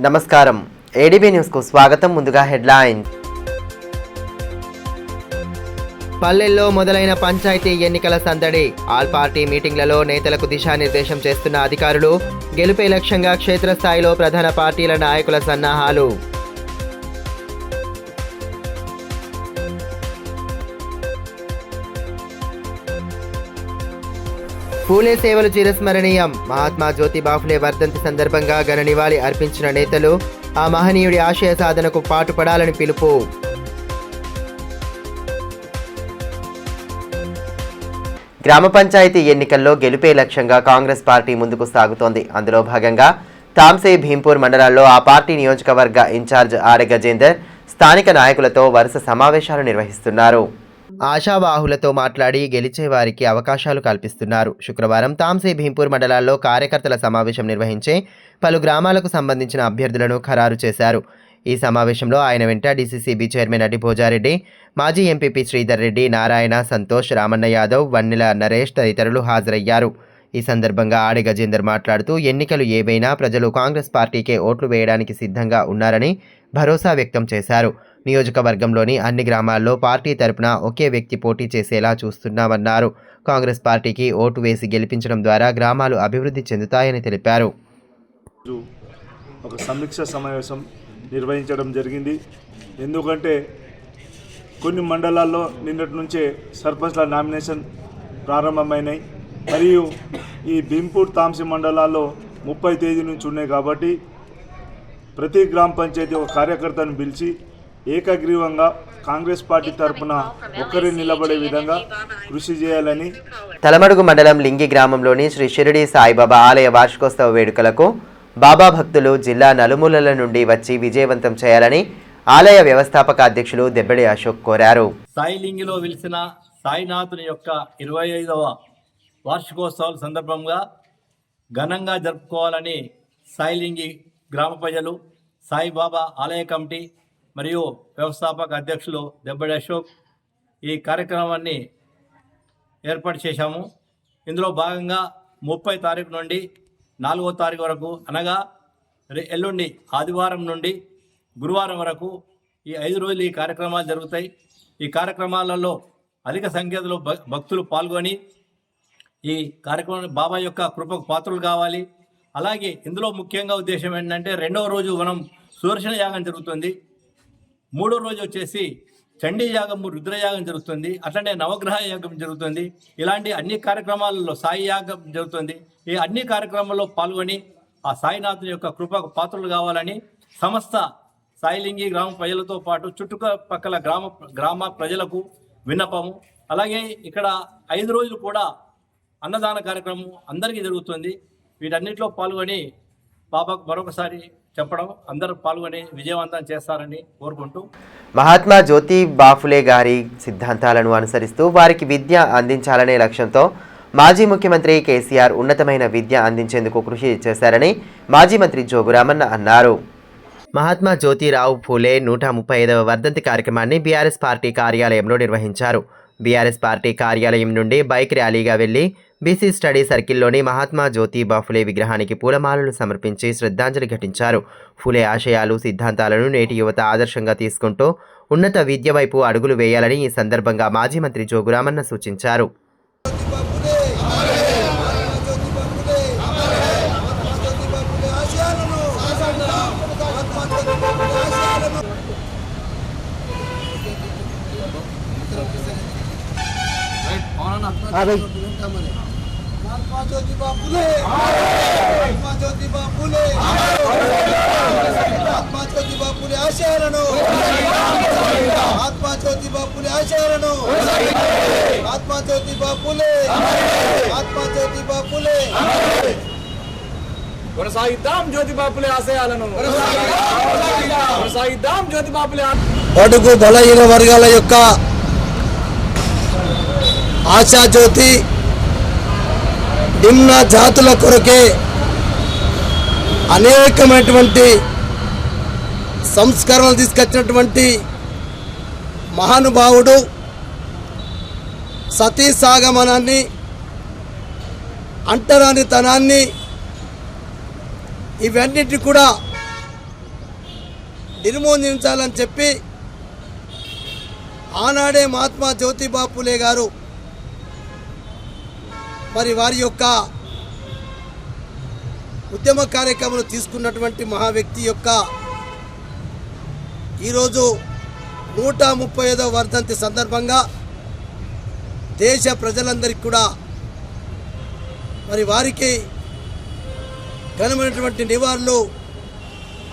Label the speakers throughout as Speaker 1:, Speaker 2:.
Speaker 1: నమస్కారం ADB news కు స్వాగతం. ముందుగా హెడ్లైన్. పల్లెల్లో మొదలైన పంచాయతీ ఎన్నికల సందడి. ఆల్ పార్టీ మీటింగ్లలో నేతలకు దిశానిర్దేశం చేస్తున్న అధికారులు. గెలుపే లక్ష్యంగా క్షేత్రస్థాయిలో ప్రధాన పార్టీల నాయకుల సన్నాహాలు. పూలే సేవలు చిరస్మరణీయం. మహాత్మా జ్యోతిబా ఫులే వర్ధంతి సందర్భంగా ఘన నివాళి అర్పించిన నేతలు. ఆ మహనీయుడి ఆశయ సాధనకు పాటుపడాలని పిలుపు. గ్రామ పంచాయతీ ఎన్నికల్లో గెలుపే లక్ష్యంగా కాంగ్రెస్ పార్టీ ముందుకు సాగుతోంది. అందులో భాగంగా తాంసీ భీంపూర్ మండలాల్లో ఆ పార్టీ నియోజకవర్గ ఇన్ఛార్జ్ ఆర్ గజేందర్ స్థానిక నాయకులతో వరుస సమావేశాలు నిర్వహిస్తున్నారు. ఆశావాహులతో మాట్లాడి గెలిచే వారికి అవకాశాలు కల్పిస్తున్నారు. శుక్రవారం తాంసీ భీంపూర్ మండలాల్లో కార్యకర్తల సమావేశం నిర్వహించి పలు గ్రామాలకు సంబంధించిన అభ్యర్థులను ఖరారు చేశారు. ఈ సమావేశంలో ఆయన వెంట డీసీసీబీ చైర్మన్ అడ్డి భోజారెడ్డి, మాజీ ఎంపీపీ శ్రీధర్ రెడ్డి, నారాయణ, సంతోష్, రామన్న యాదవ్, వన్నెల నరేష్ తదితరులు హాజరయ్యారు. ఈ సందర్భంగా ఆడి గజేందర్ మాట్లాడుతూ ఎన్నికలు ఏవైనా ప్రజలు కాంగ్రెస్ పార్టీకే ఓట్లు వేయడానికి సిద్ధంగా ఉన్నారని భరోసా వ్యక్తం చేశారు. నియోజకవర్గంలోని అన్ని గ్రామాల్లో పార్టీ తరపున ఒకే వ్యక్తి పోటీ చేసేలా చూస్తున్నామన్నారు. కాంగ్రెస్ పార్టీకి ఓటు వేసి గెలిపించడం ద్వారా గ్రామాలు అభివృద్ధి చెందుతాయని తెలిపారు.
Speaker 2: ఒక సమీక్ష సమావేశం నిర్వహించడం జరిగింది. ఎందుకంటే కొన్ని మండలాల్లో నిన్నటి నుంచే సర్పంచ్ల నామినేషన్ ప్రారంభమైనాయి. మరియు ఈ భీంపూర్ తాంసీ మండలాల్లో 30 తేదీ నుంచి ఉన్నాయి. కాబట్టి ప్రతి గ్రామ పంచాయతీ ఒక కార్యకర్తను పిలిచి ఏకగ్రీవంగా కాంగ్రెస్ పార్టీ తరఫున ఒక్కరే నిలబడే విధంగా కృషి చేయాలని.
Speaker 1: తలమడుగు మండలం లింగి గ్రామంలోని శ్రీ షిరిడి సాయిబాబా ఆలయ వార్షికోత్సవ వేడుకలకు బాబా భక్తులు జిల్లా నలుమూలల నుండి వచ్చి విజయవంతం చేయాలని ఆలయ వ్యవస్థాపక అధ్యక్షులు దెబ్బడి అశోక్ కోరారు.
Speaker 3: సాయిలింగిలో వెలిసిన సాయినాథుని యొక్క 25వ వార్షికోత్సవాల సందర్భంగా ఘనంగా జరుపుకోవాలని సాయిలింగి గ్రామ ప్రజలు, సాయిబాబా ఆలయ కమిటీ మరియు వ్యవస్థాపక అధ్యక్షులు దెబ్బడి అశోక్ ఈ కార్యక్రమాన్ని ఏర్పాటు చేశాము. ఇందులో భాగంగా 30 తారీఖు నుండి 4వ తారీఖు వరకు, అనగా ఎల్లుండి ఆదివారం నుండి గురువారం వరకు ఈ 5 రోజులు ఈ కార్యక్రమాలు జరుగుతాయి. ఈ కార్యక్రమాలలో అధిక సంఖ్యలో భక్తులు పాల్గొని ఈ కార్యక్రమం బాబా యొక్క కృపకు పాత్రలు కావాలి. అలాగే ఇందులో ముఖ్యంగా ఉద్దేశం ఏంటంటే 2వ రోజు మనం సుదర్శన యాగం జరుగుతుంది. 3వ రోజు వచ్చేసి చండీ యాగము, రుద్రయాగం జరుగుతుంది. అట్లనే నవగ్రహ యాగం జరుగుతుంది. ఇలాంటి అన్ని కార్యక్రమాలలో సాయి యాగం జరుగుతుంది. ఈ అన్ని కార్యక్రమాల్లో పాల్గొని ఆ సాయినాథుని యొక్క కృపకు పాత్రలు కావాలని సమస్త సాయిలింగి గ్రామ ప్రజలతో పాటు చుట్టుపక్కల గ్రామ ప్రజలకు విన్నపము. అలాగే ఇక్కడ 5 రోజులు కూడా అన్నదాన కార్యక్రమం అందరికీ జరుగుతుంది. వీటన్నిటిలో పాల్గొని బాబాకు మరొకసారి చెప్పడం, అందరూ పాల్గొని విజయవంతం చేస్తారని కోరుకుంటూ,
Speaker 1: మహాత్మా జ్యోతిబా ఫులే గారి సిద్ధాంతాలను అనుసరిస్తూ వారికి విద్య అందించాలనే లక్ష్యంతో మాజీ ముఖ్యమంత్రి కేసీఆర్ ఉన్నతమైన విద్య అందించేందుకు కృషి చేశారని మాజీ మంత్రి జోగు రామన్న అన్నారు. మహాత్మా జ్యోతిరావు ఫూలే 135వ వర్ధంతి కార్యక్రమాన్ని బీఆర్ఎస్ పార్టీ కార్యాలయంలో నిర్వహించారు. బీఆర్ఎస్ పార్టీ కార్యాలయం నుండి బైక్ ర్యాలీగా వెళ్లి బీసీ స్టడీ సర్కిల్లోని మహాత్మా జ్యోతిబా ఫులే విగ్రహానికి పూలమాలలు సమర్పించి శ్రద్ధాంజలి ఘటించారు. ఫులే ఆశయాలు, సిద్ధాంతాలను నేటి యువత ఆదర్శంగా తీసుకుంటూ ఉన్నత విద్య వైపు అడుగులు వేయాలని ఈ సందర్భంగా మాజీ మంత్రి జోగు రామన్న సూచించారు.
Speaker 4: महात्मा ज्योतिबा फुले, महात्मा ज्योतिबा फुले, महात्मा ज्योतिबा फुले आशयाలను, महात्मा ज्योतिबा फुले आशयाలను, महात्मा ज्योतिबा फुले, महात्मा ज्योतिबा फुले,
Speaker 5: కొనసాగిద్దాం జ్యోతిబా ఫులే ఆశయాలను, కొనసాగిద్దాం జ్యోతిబా ఫులే.
Speaker 4: అడుగు బలహీన వర్గాల యొక్క ఆశా జ్యోతి, నిమ్న జాతుల కొరకే అనేకమైనటువంటి సంస్కరణలు తీసుకొచ్చినటువంటి మహానుభావుడు. సతీ సాగమనాన్ని, అంటరానితనాన్ని ఇవన్నిటి కూడా నిర్మూలించాలని చెప్పి ఆనాడే మహాత్మా జ్యోతిబా పూలే గారు మరి వారి యొక్క ఉద్యమ కార్యక్రమాలు తీసుకున్నటువంటి మహా వ్యక్తి యొక్క ఈరోజు 135వ వర్ధంతి సందర్భంగా దేశ ప్రజలందరికీ కూడా మరి వారికి ఘనమైనటువంటి నివాళులు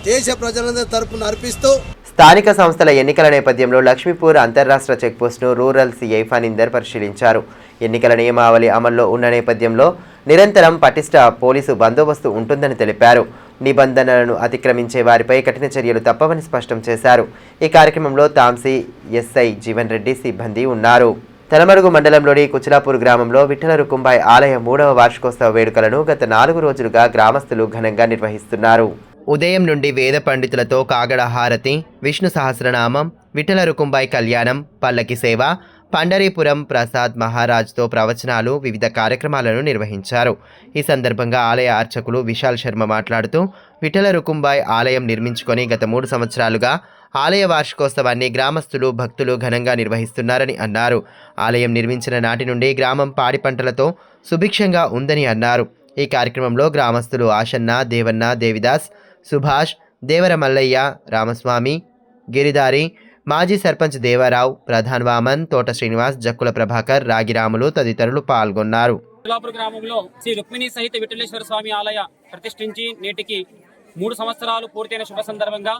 Speaker 4: దేశ ప్రజలందరి తరపున అర్పిస్తూ
Speaker 1: స్థానిక సంస్థల ఎన్నికల నేపథ్యంలో లక్ష్మీపూర్ అంతర్రాష్ట్ర చెక్పోస్టును రూరల్ సీఐ ఫణీందర్ పరిశీలించారు. ఎన్నికల నియమావళి అమల్లో ఉన్న నేపథ్యంలో నిరంతరం పటిష్ట పోలీసు బందోబస్తు ఉంటుందని తెలిపారు. నిబంధనలను అతిక్రమించే వారిపై కఠిన చర్యలు తప్పవని స్పష్టం చేశారు. ఈ కార్యక్రమంలో తాంసీ ఎస్ఐ జీవన్ రెడ్డి సిబ్బంది ఉన్నారు. తలమడుగు మండలంలోని కుచిలాపూర్ గ్రామంలో విఠల రుకుంబాయ్ ఆలయ 3వ వార్షికోత్సవ వేడుకలను గత 4 రోజులుగా గ్రామస్తులు ఘనంగా నిర్వహిస్తున్నారు. ఉదయం నుండి వేద పండితులతో కాగడ హారతి, విష్ణు సహస్రనామం, విఠల రుకుంబాయ్ కళ్యాణం, పల్లకి సేవ, పండరీపురం ప్రసాద్ మహారాజ్తో ప్రవచనాలు, వివిధ కార్యక్రమాలను నిర్వహించారు. ఈ సందర్భంగా ఆలయ అర్చకులు విశాల్ శర్మ మాట్లాడుతూ విఠల రుకుంబాయ్ ఆలయం నిర్మించుకొని గత 3 సంవత్సరాలుగా ఆలయ వార్షికోత్సవాన్ని గ్రామస్తులు భక్తులు ఘనంగా నిర్వహిస్తున్నారని అన్నారు. ఆలయం నిర్మించిన నాటి నుండి గ్రామం పాడి పంటలతో సుభిక్షంగా ఉందని అన్నారు. ఈ కార్యక్రమంలో గ్రామస్తులు ఆశన్న, దేవన్న, దేవిదాస్, సుభాష్, దేవర మల్లయ్య, రామస్వామి, గిరిదారి, మాజీ సర్పంచ్ దేవరావు, ప్రధాన్ వామన్, తోట శ్రీనివాస్, జక్కుల ప్రభాకర్, రాగిరాములు తదితరులు పాల్గొన్నారు.
Speaker 6: కుచిలాపూర్ గ్రామంలో శ్రీ రుక్మిణి సహిత విఠలేశ్వర స్వామి ఆలయ ప్రతిష్ఠించి నేటికి 3 సంవత్సరాలు పూర్తయిన శుభ సందర్భంగా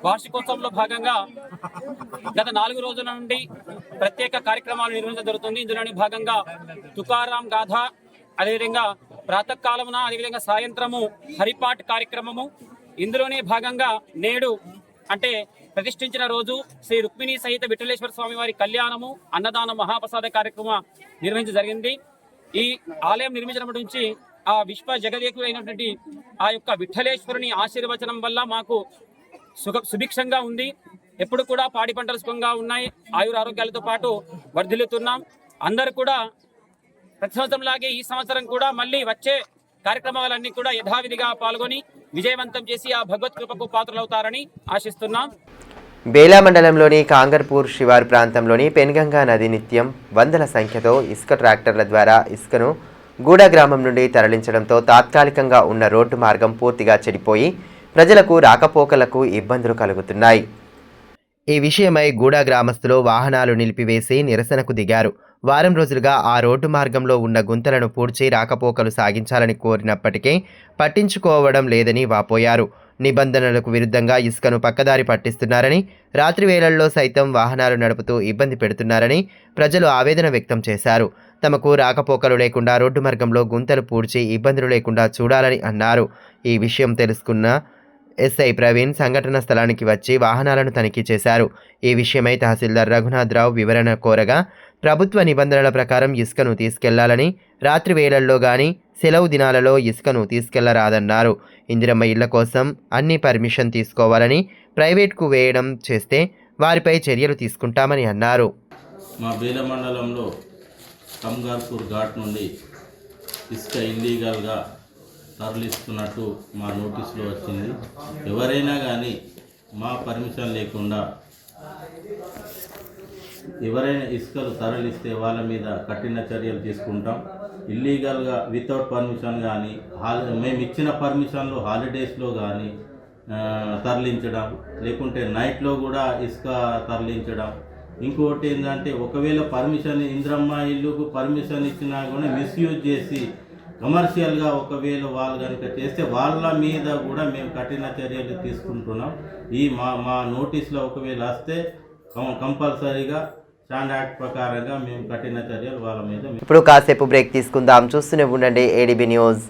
Speaker 6: వార్షికోత్సవంలో భాగంగా గత 4 రోజుల నుండి ప్రత్యేక కార్యక్రమాలు నిర్వహించడం జరుగుతుంది. ఇందులోని భాగంగా తుకారాం గాథ, అదేవిధంగా ప్రాతకాలమున, అదేవిధంగా సాయంత్రము హరిపాట్ కార్యక్రమము. ఇందులోనే భాగంగా నేడు అంటే ప్రతిష్ఠించిన రోజు శ్రీ రుక్మిణి సహిత విఠలేశ్వర స్వామి వారి కళ్యాణము, అన్నదాన మహాప్రసాద కార్యక్రమం నిర్వహించడం జరిగింది. ఈ ఆలయం నిర్మించడం నుంచి ఆ విశ్వ జగదేకుడు అయినటువంటి ఆ యొక్క విఠలేశ్వరుని ఆశీర్వచనం వల్ల మాకు సుభిక్షంగా ఉంది. ఎప్పుడు కూడా పాడి పంటలు సుఖంగా ఉన్నాయి. ఆయుర ఆరోగ్యాలతో పాటు వర్ధిల్లుతున్నాం. అందరూ కూడా ప్రతి సంవత్సరంలాగే ఈ సంవత్సరం కూడా మళ్ళీ వచ్చే కార్యక్రమాలన్నీ కూడా యథావిధిగా పాల్గొని విజయవంతం చేసి ఆ భగవత్ కృపకు పాత్రలవుతారని ఆశిస్తున్నాం.
Speaker 1: బేలా మండలంలోని కాంగర్పూర్ శివారు ప్రాంతంలోని పెన్గంగా నది నిత్యం వందల సంఖ్యతో ఇసుక ట్రాక్టర్ల ద్వారా ఇసుకను గూడ గ్రామం నుండి తరలించడంతో తాత్కాలికంగా ఉన్న రోడ్డు మార్గం పూర్తిగా చెడిపోయి ప్రజలకు రాకపోకలకు ఇబ్బందులు కలుగుతున్నాయి. ఈ విషయమై గూడ గ్రామస్తులు వాహనాలు నిలిపివేసి నిరసనకు దిగారు. వారం రోజులుగా ఆ రోడ్డు మార్గంలో ఉన్న గుంతలను పూడ్చి రాకపోకలు సాగించాలని కోరినప్పటికీ పట్టించుకోవడం లేదని వాపోయారు. నిబంధనలకు విరుద్ధంగా ఇసుకను పక్కదారి పట్టిస్తున్నారని, రాత్రి వేళల్లో సైతం వాహనాలు నడుపుతూ ఇబ్బంది పెడుతున్నారని ప్రజలు ఆవేదన వ్యక్తం చేశారు. తమకు రాకపోకలు లేకుండా రోడ్డు మార్గంలో గుంతలు పూడ్చి ఇబ్బందులు లేకుండా చూడాలని అన్నారు. ఈ విషయం తెలుసుకున్న ఎస్ఐ ప్రవీణ్ సంఘటన స్థలానికి వచ్చి వాహనాలను తనిఖీ చేశారు. ఈ విషయమై తహసీల్దార్ రఘునాథరావు వివరణ కోరగా ప్రభుత్వ నిబంధనల ప్రకారం ఇసుకను తీసుకెళ్లాలని, రాత్రి వేళల్లో గాని సెలవు దినాలలో ఇసుకను తీసుకెళ్లరాదన్నారు. ఇందిరమ్మ ఇళ్ల కోసం అన్ని పర్మిషన్ తీసుకోవాలని, ప్రైవేట్కు వేయడం చేస్తే వారిపై చర్యలు తీసుకుంటామని అన్నారు.
Speaker 7: మా బేల మండలంలో కంగార్పూర్ ఘాట్ నుండి ఇసుక ఇల్లీగల్గా తరలిస్తున్నట్టు మా నోటీసులో వచ్చింది. ఎవరైనా కానీ మా పర్మిషన్ లేకుండా ఎవరైనా ఇసుకలు తరలిస్తే వాళ్ళ మీద కఠిన చర్యలు తీసుకుంటాం. ఇల్లీగల్గా వితౌట్ పర్మిషన్ కానీ మేము ఇచ్చిన పర్మిషన్లు హాలిడేస్లో కానీ తరలించడం, లేకుంటే నైట్లో కూడా ఇసుక తరలించడం. ఇంకోటి ఏంటంటే ఒకవేళ పర్మిషన్ ఇంద్రమ్మ ఇల్లుకు పర్మిషన్ ఇచ్చినా కూడా మిస్యూజ్ చేసి కమర్షియల్గా ఒకవేళ వాళ్ళు కనుక చేస్తే వాళ్ళ మీద కూడా మేము కఠిన చర్యలు తీసుకుంటున్నాం. ఈ మా నోటీస్లో ఒకవేళ వస్తే కంపల్సరీగా స్టాండ్ యాక్ట్ ప్రకారంగా మేము కఠిన చర్యలు వాళ్ళ మీద.
Speaker 1: ఇప్పుడు కాసేపు బ్రేక్ తీసుకుందాం. చూస్తూనే ఉండండి ADB news.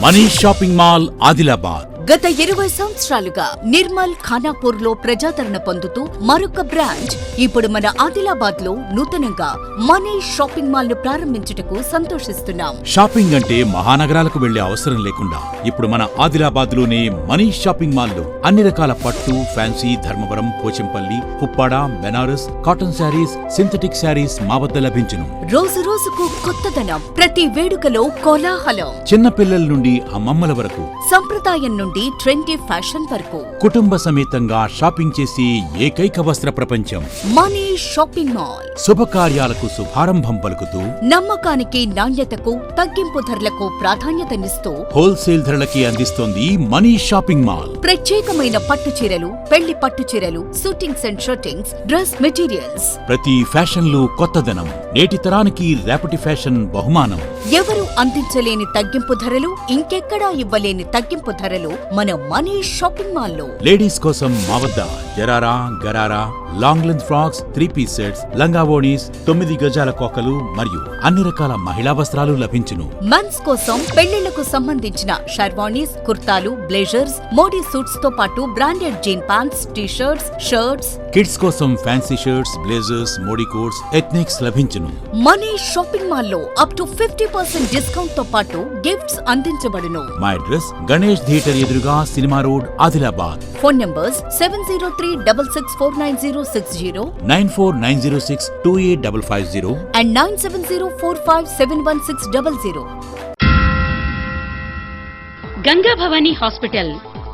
Speaker 8: Manish shopping mall Adilabad
Speaker 9: గత 20 సంవత్సరాలుగా నిర్మల్ ఖానాపూర్ లో ప్రజాదరణ పొందుతూ మరొక బ్రాంచ్ ఇప్పుడు మన ఆదిలాబాద్ లో నూతనంగా మనీష్ షాపింగ్ మాల్ ను ప్రారంభించుటకు సంతోషిస్తున్నాం.
Speaker 8: షాపింగ్ అంటే మహానగరాలకు వెళ్లే అవసరం లేకుండా ఇప్పుడు మన ఆదిలాబాద్ లోనే మనీష్ షాపింగ్ మాల్ లో అన్ని రకాల పట్టు, ఫ్యాన్సీ, ధర్మవరం, పోచంపల్లి, పుప్పాడ, Banaras, cotton sarees, synthetic sarees మా వద్ద లభించును.
Speaker 9: రోజు రోజుకు కొత్తదనం, ప్రతి వేడుకలో కోలాహలం.
Speaker 8: చిన్న పిల్లల నుండి అమ్మమ్మల వరకు,
Speaker 9: సంప్రదాయం నుండి నుండి ట్రెండీ ఫ్యాషన్ వరకు
Speaker 8: కుటుంబ సమేతంగా షాపింగ్ చేసి ఏకైక వస్త్ర ప్రపంచం
Speaker 9: మనీ షాపింగ్ మాల్.
Speaker 8: శుభకార్యాలకు శుభారంభం పలుకుతూ
Speaker 9: నమ్మకానికి, నాణ్యతకు, తగ్గింపు ధరలకు ప్రాధాన్యతనిస్తూ
Speaker 8: హోల్సేల్ ధరలకి అందిస్తోంది మనీ షాపింగ్ మాల్.
Speaker 9: ప్రత్యేకమైన పట్టు చీరలు, పెళ్లి పట్టు చీరలు, shootings and shirtings, dress materials.
Speaker 8: ప్రతి ఫ్యాషన్ లో కొత్తదనం, నేటి తరానికి రేపటి ఫ్యాషన్ బహుమానం.
Speaker 9: ఎవరు అందించలేని తగ్గింపు ధరలు, ఇంకెక్కడా ఇవ్వలేని తగ్గింపు ధరలు మన మనీ షాపింగ్ మాల్లో.
Speaker 8: లేడీస్ కోసం మా వద్ద జరారా, gharara, long length frocks, 3-piece sets, లంగావోణీస్, 9 గజాల కోకలు మరియు అన్ని రకాల మహిళా వస్త్రాలు లభించును.
Speaker 9: మెన్స్ కోసం పెళ్లిళ్లకు సంబంధించిన షర్వాణీస్, కుర్తాలు, బ్లేజర్స్, మోడీ సూట్స్ తో పాటు branded jean pants, T-shirts, shirts.
Speaker 8: Kids కోసం fancy shirts, blazers, Modi coats, ethnics లభించును.
Speaker 9: మనీ షాపింగ్ మాల్లో అప్ టు 50% డిస్కౌంట్ తో పాటు గిఫ్ట్స్ అందించబడును.
Speaker 8: మా అడ్రస్ గణేష్ థియేటర్ ఎదురుగా, cinema road, Adilabad.
Speaker 9: Phone numbers 703-66496060
Speaker 8: 9490628550
Speaker 9: and 9704571600.
Speaker 10: Ganga Bhavani hospital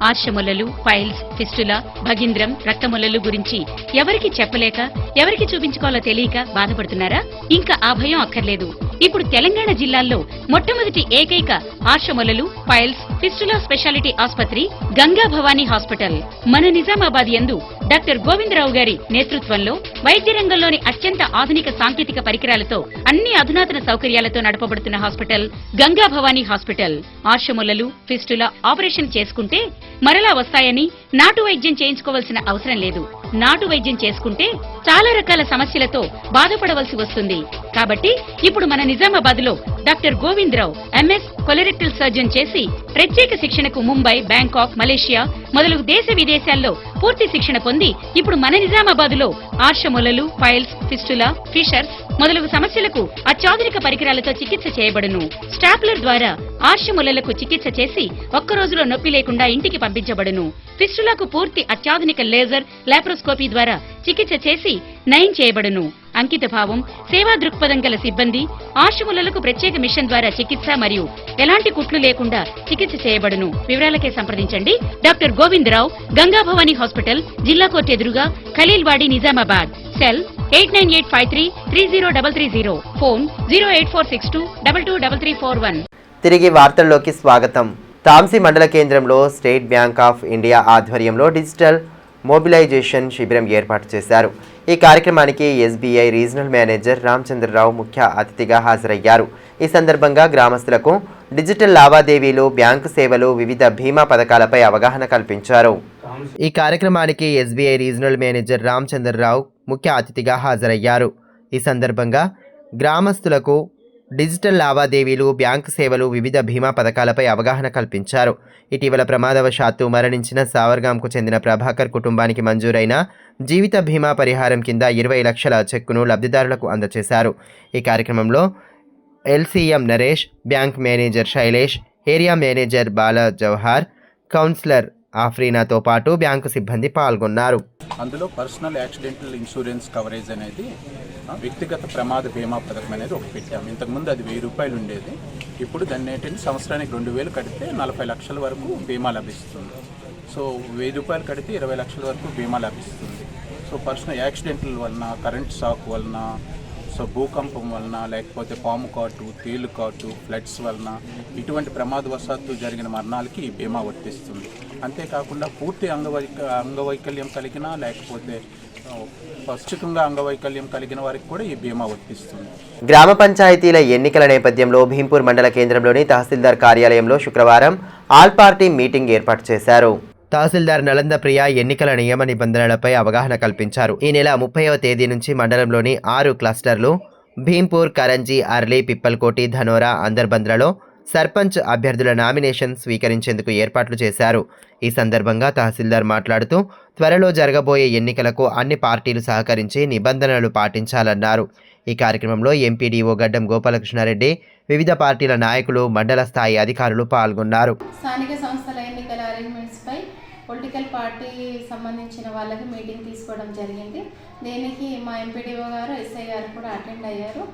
Speaker 10: ఆర్షములలు, పైల్స్, ఫిస్టులా, భగింద్రం, రక్తములలు గురించి ఎవరికి చెప్పలేక, ఎవరికి చూపించుకోవాలో తెలియక బాధపడుతున్నారా? ఇంకా ఆ భయం అక్కర్లేదు. ఇప్పుడు తెలంగాణ జిల్లాల్లో మొట్టమొదటి ఏకైక ఆర్షములలు, పైల్స్, ఫిస్టులా స్పెషాలిటీ ఆసుపత్రి గంగా భవానీ హాస్పిటల్ మన నిజామాబాద్ యందు డాక్టర్ గోవిందరావు గారి నేతృత్వంలో వైద్య రంగంలోని అత్యంత ఆధునిక సాంకేతిక పరికరాలతో అన్ని అధునాతన సౌకర్యాలతో నడపబడుతున్న హాస్పిటల్ గంగా భవానీ హాస్పిటల్. ఆర్షములలు, ఫిస్టులా ఆపరేషన్ చేసుకుంటే మరలా వస్తాయని నాటు వైద్యం చేయించుకోవాల్సిన అవసరం లేదు. నాటు వైద్యం చేసుకుంటే చాలా రకాల సమస్యలతో బాధపడవలసి వస్తుంది. కాబట్టి ఇప్పుడు మన నిజామాబాద్ లో doctor Govindarao MS colorectal surgeon చేసి ప్రత్యేక శిక్షణకు ముంబై, బ్యాంకాక్, మలేషియా మొదలగు దేశ విదేశాల్లో పూర్తి శిక్షణ పొంది ఇప్పుడు మన నిజామాబాద్ లో ఆర్షములలు, పైల్స్, ఫిస్టులా, ఫిషర్స్ మొదలగు సమస్యలకు అత్యాధునిక పరికరాలతో చికిత్స చేయబడును. స్టాప్లర్ ద్వారా ఆర్షములలకు చికిత్స చేసి ఒక్క రోజులో నొప్పి లేకుండా ఇంటికి పంపించబడును. ఫిస్టులకు పూర్తి అత్యాధునిక లేజర్, లాప్రోస్కోపీ ద్వారా చికిత్స చేసి నయం చేయబడును. అంకిత భావం, సేవా దృక్పథం గల సిబ్బంది, ఆర్షములలకు ప్రత్యేక మిషన్ ద్వారా చికిత్స మరియు ఎలాంటి కుట్లు లేకుండా చికిత్స చేయబడును. వివరాలకే సంప్రదించండి డాక్టర్ గోవిందరావు, గంగా భవానీ హాస్పిటల్, జిల్లా కోర్టు ఎదురుగా, ఖలీల్వాడి, నిజామాబాద్. సెల్ 8985330330. ఫోన్ 08462223341.
Speaker 1: తిరిగి వార్తల్లోకి స్వాగతం. తాంసీ మండల కేంద్రంలో స్టేట్ బ్యాంక్ ఆఫ్ ఇండియా ఆధ్వర్యంలో డిజిటల్ మొబిలైజేషన్ శిబిరం ఏర్పాటు చేశారు. ఈ కార్యక్రమానికి ఎస్బీఐ రీజనల్ మేనేజర్ రామచంద్రరావు ముఖ్య అతిథిగా హాజరయ్యారు. ఈ సందర్భంగా గ్రామస్తులకు డిజిటల్ లావాదేవీలు, బ్యాంకు సేవలు, వివిధ బీమా పథకాలపై అవగాహన కల్పించారు. ఈ కార్యక్రమానికి ఎస్బీఐ రీజనల్ మేనేజర్ రామచంద్రరావు ముఖ్య అతిథిగా హాజరయ్యారు. ఈ సందర్భంగా గ్రామస్తులకు డిజిటల్ లావాదేవీలు, బ్యాంకు సేవలు, వివిధ బీమా పథకాలపై అవగాహన కల్పించారు. ఇటీవల ప్రమాదవశాత్తు మరణించిన సావర్గాంకు చెందిన ప్రభాకర్ కుటుంబానికి మంజూరైన జీవిత బీమా పరిహారం కింద 20 లక్షల చెక్కును లబ్ధిదారులకు అందజేశారు. ఈ కార్యక్రమంలో LCM Naresh, bank manager Shailesh, area manager Bala Jawahar, councillor ఆఫ్రీనాతో పాటు బ్యాంకు సిబ్బంది పాల్గొన్నారు.
Speaker 11: అందులో పర్సనల్ యాక్సిడెంటల్ ఇన్సూరెన్స్ కవరేజ్ అనేది, వ్యక్తిగత ప్రమాద బీమా పథకం అనేది ఒకటి పెట్టాము. ఇంతకుముందు అది 1000 రూపాయలు ఉండేది. ఇప్పుడు దాన్ని ఏంటంటే సంవత్సరానికి 2000 కడితే 40 లక్షల వరకు బీమా లభిస్తుంది. సో 1000 రూపాయలు కడితే 20 లక్షల వరకు బీమా లభిస్తుంది. సో పర్సనల్ యాక్సిడెంటల్ వలన, కరెంట్ షాక్ వలన, సో భూకంపం వలన, లేకపోతే పాము కాటు, తేలు కాటు, ఫ్లడ్స్ వలన, ఇటువంటి ప్రమాదవశాత్తు జరిగిన మరణాలకి ఈ బీమా వర్తిస్తుంది. అంతేకాకుండా పూర్తి అంగవైకల్యం కలిగిన, లేకపోతే పాక్షికంగా అంగవైకల్యం కలిగిన వారికి కూడా ఈ బీమా వర్తిస్తుంది.
Speaker 1: గ్రామ పంచాయతీల ఎన్నికల నేపథ్యంలో భీంపూర్ మండల కేంద్రంలోని తహసీల్దార్ కార్యాలయంలో శుక్రవారం ఆల్ పార్టీ మీటింగ్ ఏర్పాటు చేశారు. తహసీల్దార్ నలందప్రియ ఎన్నికల నియమ నిబంధనలపై అవగాహన కల్పించారు. ఈ నెల 30వ తేదీ నుంచి మండలంలోని 6 క్లస్టర్లు భీంపూర్, కరంజీ, అర్లీ, పిప్పల్కోటి, ధనోరా, అందర్బంద్లలో సర్పంచ్ అభ్యర్థుల నామినేషన్ స్వీకరించేందుకు ఏర్పాట్లు చేశారు. ఈ సందర్భంగా తహసీల్దార్ మాట్లాడుతూ త్వరలో జరగబోయే ఎన్నికలకు అన్ని పార్టీలు సహకరించి నిబంధనలు పాటించాలన్నారు. ఈ కార్యక్రమంలో ఎంపీడీఓ గడ్డం గోపాలకృష్ణారెడ్డి, వివిధ పార్టీల నాయకులు, మండల స్థాయి అధికారులు పాల్గొన్నారు.
Speaker 12: స్థానిక సంస్థల ఎన్నికల అరేంజ్మెంట్స్ పై పొలిటికల్ పార్టీ సంబంధించిన వాళ్ళకి మీటింగ్ తీసుకోవడం జరిగింది. దీనికి మా ఎంపీడీఓ గారు, ఎస్ఐ గారు కూడా అటెండ్ అయ్యారు.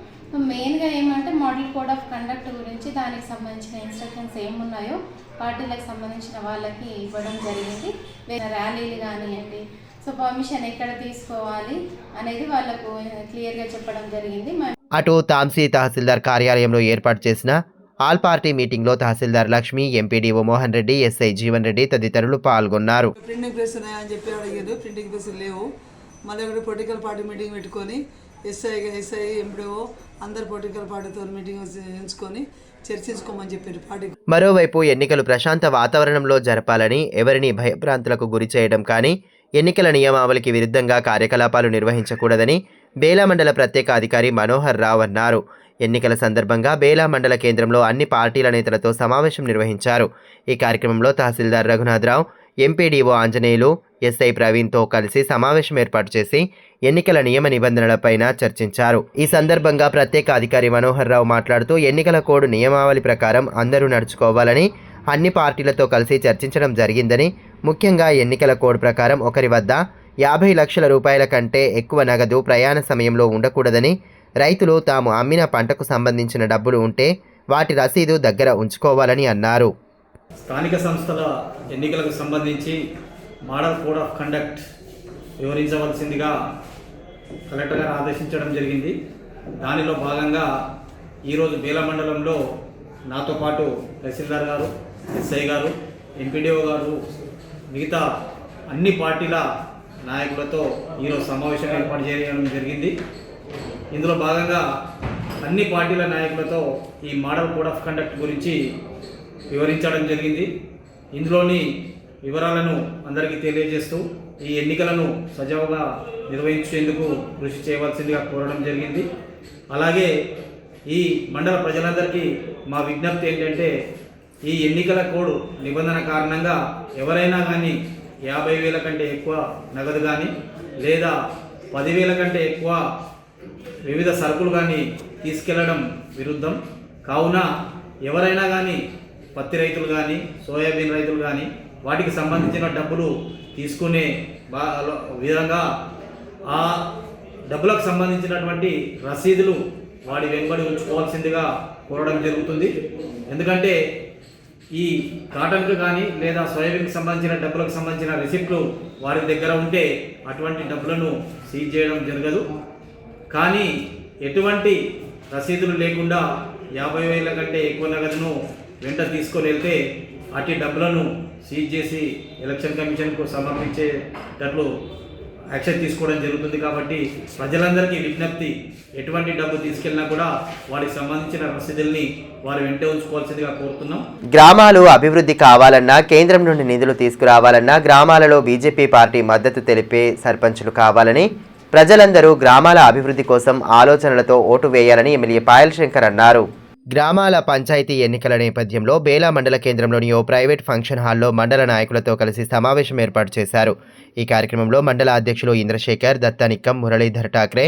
Speaker 12: మెయిన్గా ఏమంటే మోడల్ కోడ్ ఆఫ్ కండక్ట్ గురించి, దానికి సంబంధించిన ఇన్స్ట్రక్షన్స్ ఏమున్నాయో పార్టీలకు సంబంధించిన వాళ్ళకి ఇవ్వడం జరిగింది. ర్యాలీలు కానివ్వండి, సో పర్మిషన్ ఎక్కడ తీసుకోవాలి అనేది వాళ్ళకు క్లియర్గా చెప్పడం జరిగింది.
Speaker 1: అటు తాంసీ తహసీల్దార్ కార్యాలయంలో ఏర్పాటు చేసిన ఆల్ పార్టీ మీటింగ్లో తహసీల్దార్ లక్ష్మి, ఎంపీడీఓ మోహన్ రెడ్డి, ఎస్ఐ జీవన్ రెడ్డి తదితరులు పాల్గొన్నారు.
Speaker 4: ప్రింటింగ్ ప్రెస్ ఉన్నాయని చెప్పి అడిగారు, ప్రింటింగ్ ప్రెస్ లేవు. మళ్ళీ ఒకటి పొలిటికల్ పార్టీ మీటింగ్ పెట్టుకొని ఎస్ఐ ఎంపీడీఓ అందరు పొలిటికల్ పార్టీతో మీటింగ్ ఎంచుకొని చర్చించుకోమని చెప్పారు పార్టీ.
Speaker 1: మరోవైపు ఎన్నికలు ప్రశాంత వాతావరణంలో జరపాలని, ఎవరిని భయభ్రాంతులకు గురి చేయడం కానీ, ఎన్నికల నియమావళికి విరుద్ధంగా కార్యకలాపాలు నిర్వహించకూడదని బేలా మండల ప్రత్యేక అధికారి మనోహర్ రావు అన్నారు. ఎన్నికల సందర్భంగా బేలా మండల కేంద్రంలో అన్ని పార్టీల నేతలతో సమావేశం నిర్వహించారు. ఈ కార్యక్రమంలో తహసీల్దార్ రఘునాథరావు, ఎంపీడీఓ ఆంజనేయులు, ఎస్ఐ ప్రవీణ్తో కలిసి సమావేశం ఏర్పాటు చేసి ఎన్నికల నియమ నిబంధనలపైన చర్చించారు. ఈ సందర్భంగా ప్రత్యేక అధికారి మనోహర్ రావు మాట్లాడుతూ ఎన్నికల కోడ్ నియమావళి ప్రకారం అందరూ నడుచుకోవాలని అన్ని పార్టీలతో కలిసి చర్చించడం జరిగిందని, ముఖ్యంగా ఎన్నికల కోడ్ ప్రకారం ఒకరి వద్ద 50 లక్షల రూపాయల కంటే ఎక్కువ నగదు ప్రయాణ సమయంలో ఉండకూడదని, రైతులు తాము అమ్మిన పంటకు సంబంధించిన డబ్బులు ఉంటే వాటి రసీదు దగ్గర ఉంచుకోవాలని అన్నారు.
Speaker 3: స్థానిక సంస్థల ఎన్నికలకు సంబంధించి మోడల్ కోడ్ ఆఫ్ కండక్ట్ వివరించవలసిందిగా కలెక్టర్ గారు ఆదేశించడం జరిగింది. దానిలో భాగంగా ఈరోజు బేలా మండలంలో నాతో పాటు తహసీల్దార్ గారు, ఎస్ఐ గారు, ఎంపీడీఓ గారు, మిగతా అన్ని పార్టీల నాయకులతో ఈరోజు సమావేశం ఏర్పాటు చేయడం జరిగింది. ఇందులో భాగంగా అన్ని పార్టీల నాయకులతో ఈ మోడల్ కోడ్ ఆఫ్ కండక్ట్ గురించి వివరించడం జరిగింది. ఇందులోని వివరాలను అందరికీ తెలియజేస్తూ ఈ ఎన్నికలను సజావుగా నిర్వహించేందుకు కృషి చేయవలసిందిగా కోరడం జరిగింది. అలాగే ఈ మండల ప్రజలందరికీ మా విజ్ఞప్తి ఏంటంటే, ఈ ఎన్నికల కోడ్ నిబంధన కారణంగా ఎవరైనా కానీ 50,000 కంటే ఎక్కువ నగదు కానీ లేదా 10,000 కంటే ఎక్కువ వివిధ సరుకులు కానీ తీసుకెళ్లడం విరుద్ధం. కావున ఎవరైనా కానీ పత్తి రైతులు కానీ, సోయాబీన్ రైతులు కానీ వాటికి సంబంధించిన డబ్బులు తీసుకునే విధంగా ఆ డబ్బులకు సంబంధించినటువంటి రసీదులు వాడి వెంబడి ఉంచుకోవాల్సిందిగా కోరడం జరుగుతుంది. ఎందుకంటే ఈ కాటన్కు కానీ లేదా సోయాబీన్కి సంబంధించిన డబ్బులకు సంబంధించిన రిసిప్ట్లు వారి దగ్గర ఉంటే అటువంటి డబ్బులను సీజ్ చేయడం జరగదు. కానీ ఎటువంటి రసీదులు లేకుండా 50,000 కంటే ఎక్కువ నగదును వెంట తీసుకొని వెళ్తే అట్టి డబ్బులను సీజ్ చేసి ఎలక్షన్ కమిషన్కు సమర్పించేటట్లు యాక్షన్ తీసుకోవడం జరుగుతుంది. కాబట్టి ప్రజలందరికీ విజ్ఞప్తి, ఎటువంటి డబ్బు తీసుకెళ్ళినా కూడా వాటికి సంబంధించిన రసీదుల్ని వారు వెంట ఉంచుకోవాల్సిందిగా కోరుతున్నాం.
Speaker 1: గ్రామాలు అభివృద్ధి కావాలన్నా, కేంద్రం నుండి నిధులు తీసుకురావాలన్నా గ్రామాలలో బీజేపీ పార్టీ మద్దతు తెలిపే సర్పంచులు కావాలని, ప్రజలందరూ గ్రామాల అభివృద్ధి కోసం ఆలోచనలతో ఓటు వేయాలని ఎమ్మెల్యే పాయల్ శంకర్ అన్నారు. గ్రామాల పంచాయతీ ఎన్నికల నేపథ్యంలో బేలా మండల కేంద్రంలోని ఓ ప్రైవేట్ ఫంక్షన్ హాల్లో మండల నాయకులతో కలిసి సమావేశం ఏర్పాటు చేశారు. ఈ కార్యక్రమంలో మండల అధ్యక్షులు ఇంద్రశేఖర్, దత్తానిక్కం, మురళీధర్ ఠాక్రే,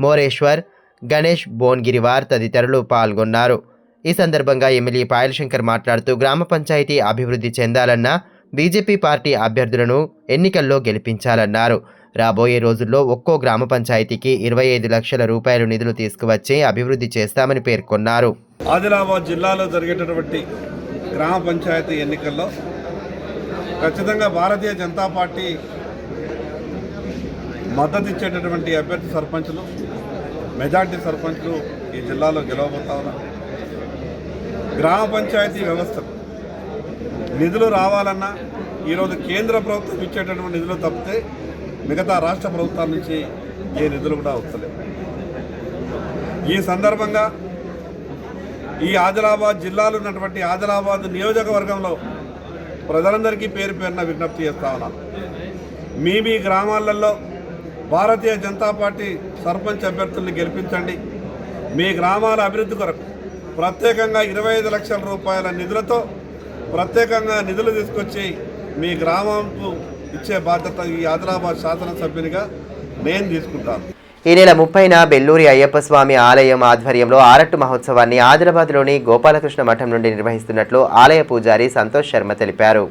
Speaker 1: మోరేశ్వర్, గణేష్ బోన్గిరివార్ తదితరులు పాల్గొన్నారు. ఈ సందర్భంగా ఎమ్మెల్యే పాయల్ శంకర్ మాట్లాడుతూ గ్రామ పంచాయతీ అభివృద్ధి చెందాలన్నా బీజేపీ పార్టీ అభ్యర్థులను ఎన్నికల్లో గెలిపించాలన్నారు. రాబోయే రోజుల్లో ఒక్కో గ్రామ పంచాయతీకి 25 లక్షల రూపాయలు నిధులు తీసుకువచ్చి అభివృద్ధి చేస్తామని పేర్కొన్నారు.
Speaker 2: ఆదిలాబాద్ జిల్లాలో జరిగేటటువంటి గ్రామ పంచాయతీ ఎన్నికల్లో ఖచ్చితంగా భారతీయ జనతా పార్టీ మద్దతు ఇచ్చేటటువంటి అభ్యర్థి సర్పంచులు, మెజార్టీ సర్పంచులు ఈ జిల్లాలో గెలవబోతా ఉన్నారు. గ్రామ పంచాయతీ వ్యవస్థ నిధులు రావాలన్నా ఈరోజు కేంద్ర ప్రభుత్వం ఇచ్చేటటువంటి నిధులు తప్పితే మిగతా రాష్ట్ర ప్రభుత్వాల నుంచి ఏ నిధులు కూడా వస్తలేవు. ఈ సందర్భంగా ఈ ఆదిలాబాద్ జిల్లాలో ఉన్నటువంటి ఆదిలాబాద్ నియోజకవర్గంలో ప్రజలందరికీ పేరు పేరున విజ్ఞప్తి చేస్తా ఉన్నాం. మీ గ్రామాలలో భారతీయ జనతా పార్టీ సర్పంచ్ అభ్యర్థుల్ని గెలిపించండి. మీ గ్రామాల అభివృద్ధి కొరకు ప్రత్యేకంగా 25 లక్షల రూపాయల నిధులతో ప్రత్యేకంగా నిధులు తీసుకొచ్చి మీ గ్రామంకు ఇచ్చే బాధ్యత ఈ ఆదిలాబాద్ శాసనసభ్యునిగా నేను తీసుకుంటాను.
Speaker 1: ఈ నెల 30న బెల్లూరి అయ్యప్ప స్వామి ఆలయం ఆధ్వర్యంలో ఆరట్టు మహోత్సవాన్ని ఆదిలాబాద్లోని గోపాలకృష్ణ మఠం నుండి నిర్వహిస్తున్నట్లు ఆలయ పూజారి సంతోష్ శర్మ తెలిపారు.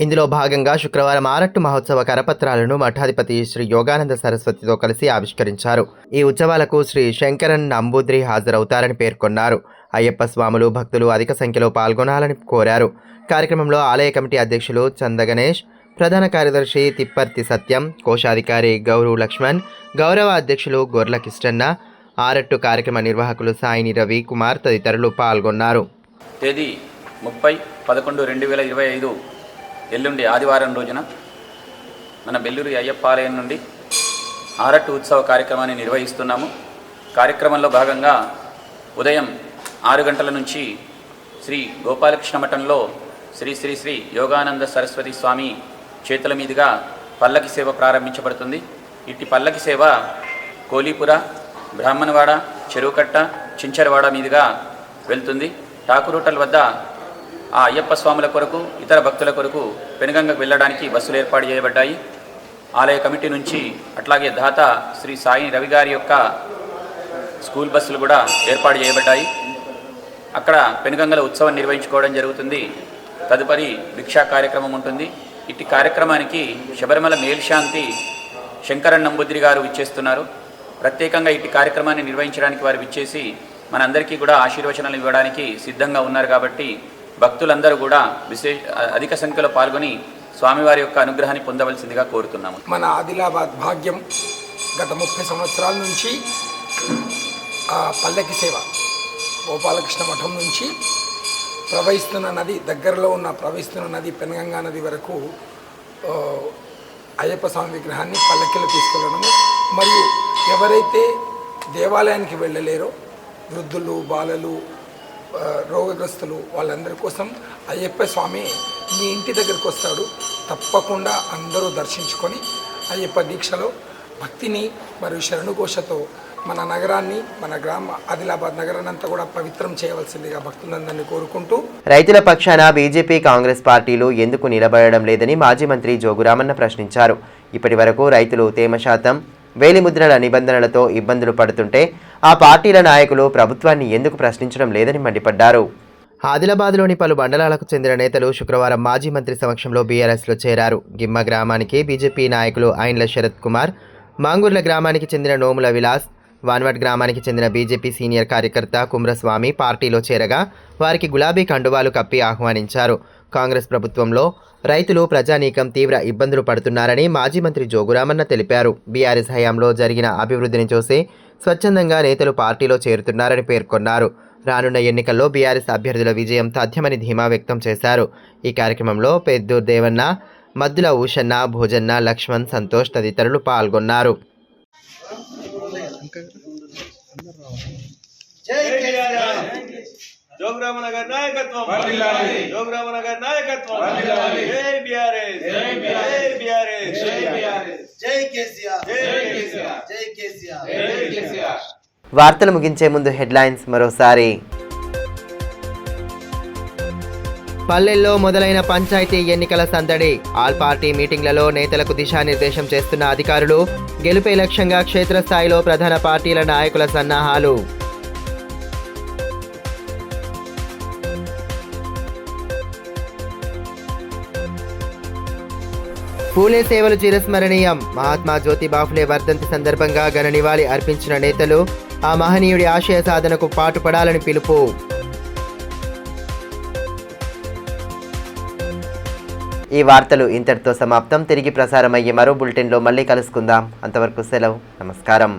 Speaker 1: ఇందులో భాగంగా శుక్రవారం ఆరట్టు మహోత్సవ కరపత్రాలను మఠాధిపతి శ్రీ యోగానంద సరస్వతితో కలిసి ఆవిష్కరించారు. ఈ ఉత్సవాలకు శ్రీ శంకరన్ నంబూద్రి హాజరవుతారని పేర్కొన్నారు. అయ్యప్ప స్వాములు భక్తులు అధిక సంఖ్యలో పాల్గొనాలని కోరారు. కార్యక్రమంలో ఆలయ కమిటీ అధ్యక్షులు చందగణేష్, ప్రధాన కార్యదర్శి తిప్పర్తి సత్యం, కోశాధికారి గౌరవ్ లక్ష్మణ్, గౌరవ అధ్యక్షులు గొర్ల కిష్టన్న, ఆరట్టు కార్యక్రమ నిర్వాహకులు సాయిని రవి కుమార్ తదితరులు పాల్గొన్నారు.
Speaker 13: తేదీ 30/11/2025 ఎల్లుండి ఆదివారం రోజున మన బెల్లూరు అయ్యప్ప ఆలయం నుండి ఆరట్టు ఉత్సవ కార్యక్రమాన్ని నిర్వహిస్తున్నాము. కార్యక్రమంలో భాగంగా ఉదయం 6 గంటల నుంచి శ్రీ గోపాలకృష్ణ మఠంలో శ్రీ శ్రీ శ్రీ యోగానంద సరస్వతి స్వామి చేతుల మీదుగా పల్లకి సేవ ప్రారంభించబడుతుంది. ఇట్టి పల్లకి సేవ కోలీపుర, బ్రాహ్మణవాడ, చెరువుకట్ట, చించరవాడ మీదుగా వెళ్తుంది. టాకురోటల్ వద్ద ఆ అయ్యప్ప స్వాముల కొరకు, ఇతర భక్తుల కొరకు పెనుగంగకు వెళ్ళడానికి బస్సులు ఏర్పాటు చేయబడ్డాయి. ఆలయ కమిటీ నుంచి అట్లాగే దాత శ్రీ సాయి రవి గారి యొక్క స్కూల్ బస్సులు కూడా ఏర్పాటు చేయబడ్డాయి. అక్కడ పెనుగంగల ఉత్సవం నిర్వహించుకోవడం జరుగుతుంది. తదుపరి భిక్షా కార్యక్రమం ఉంటుంది. ఇట్టి కార్యక్రమానికి శబరిమల మేల్శాంతి శంకరన్ నంబూద్రి గారు విచ్చేస్తున్నారు. ప్రత్యేకంగా ఇట్టి కార్యక్రమాన్ని నిర్వహించడానికి వారు విచ్చేసి మనందరికీ కూడా ఆశీర్వచనాలు ఇవ్వడానికి సిద్ధంగా ఉన్నారు. కాబట్టి భక్తులందరూ కూడా అధిక సంఖ్యలో పాల్గొని స్వామివారి యొక్క అనుగ్రహాన్ని పొందవలసిందిగా కోరుతున్నాము.
Speaker 14: మన ఆదిలాబాద్ భాగ్యం గత 30 సంవత్సరాల నుంచి పల్లకి సేవ గోపాలకృష్ణ మఠం నుంచి ప్రవహిస్తున్న నది, దగ్గరలో ఉన్న ప్రవహిస్తున్న నది పెనగంగా నది వరకు అయ్యప్ప స్వామి విగ్రహాన్ని పల్లకిలో తీసుకెళ్ళడము, మరియు ఎవరైతే దేవాలయానికి వెళ్ళలేరో వృద్ధులు, బాలలు, రోగగ్రస్తులు వాళ్ళందరి కోసం అయ్యప్ప స్వామి మీ ఇంటి దగ్గరికి వస్తాడు. తప్పకుండా అందరూ దర్శించుకొని అయ్యప్ప దీక్షలో భక్తిని మరియు శరణుఘోషతో మన నగరాన్ని, మన గ్రామ ఆదిలాబాద్ నగరాన్ని అంతా కూడా పవిత్రం చేయవలసిందిగా భక్తులందరినీ కోరుకుంటూ,
Speaker 1: రైతుల పక్షాన బీజేపీ, కాంగ్రెస్ పార్టీలు ఎందుకు నిలబడడం లేదని మాజీ మంత్రి జోగురామన్న ప్రశ్నించారు. ఇప్పటి వరకు రైతులు తేమ శాతం, వేలిముద్రల నిబంధనలతో ఇబ్బందులు పడుతుంటే ఆ పార్టీల నాయకులు ప్రభుత్వాన్ని ఎందుకు ప్రశ్నించడం లేదని మండిపడ్డారు. ఆదిలాబాద్లోని పలు మండలాలకు చెందిన నేతలు శుక్రవారం మాజీ మంత్రి సమక్షంలో బీఆర్ఎస్లో చేరారు. గిమ్మ గ్రామానికి బీజేపీ నాయకులు ఐన్ల శరత్ కుమార్, మాంగూర్ల గ్రామానికి చెందిన నోముల విలాస్, వాన్వట్ గ్రామానికి చెందిన బీజేపీ సీనియర్ కార్యకర్త కుమ్రస్వామి పార్టీలో చేరగా వారికి గులాబీ కండువాలు కప్పి ఆహ్వానించారు. కాంగ్రెస్ ప్రభుత్వంలో రైతులు, ప్రజానీకం తీవ్ర ఇబ్బందులు పడుతున్నారని మాజీ మంత్రి జోగురామన్న తెలిపారు. బీఆర్ఎస్ హయాంలో జరిగిన అభివృద్ధిని చూసి స్వచ్ఛందంగా నేతలు పార్టీలో చేరుతున్నారని పేర్కొన్నారు. రానున్న ఎన్నికల్లో బీఆర్ఎస్ అభ్యర్థుల విజయం తథ్యమని ధీమా వ్యక్తం చేశారు. ఈ కార్యక్రమంలో పెద్దూర్ దేవన్న, మద్దుల ఊషన్న, భోజన్న, లక్ష్మణ్, సంతోష్ తదితరులు పాల్గొన్నారు. వార్తలు ముగించే ముందు హెడ్లైన్స్ మరోసారి. పల్లెల్లో మొదలైన పంచాయతీ ఎన్నికల సందడి. ఆల్ పార్టీ మీటింగ్లలో నేతలకు దిశానిర్దేశం చేస్తున్న అధికారులు. గెలుపే లక్ష్యంగా క్షేత్రస్థాయిలో ప్రధాన పార్టీల నాయకుల సన్నాహాలు. పూలే సేవలు చిరస్మరణీయం. మహాత్మా జ్యోతిబా ఫులే వర్ధంతి సందర్భంగా ఘన నివాళి అర్పించిన నేతలు. ఆ మహనీయుడి ఆశయ సాధనకు పాటుపడాలని పిలుపు. ఈ వార్తలు ఇంతటితో సమాప్తం. తిరిగి ప్రసారమయ్యే మరో బులెటిన్లో మళ్ళీ కలుసుకుందాం. అంతవరకు సెలవు. నమస్కారం.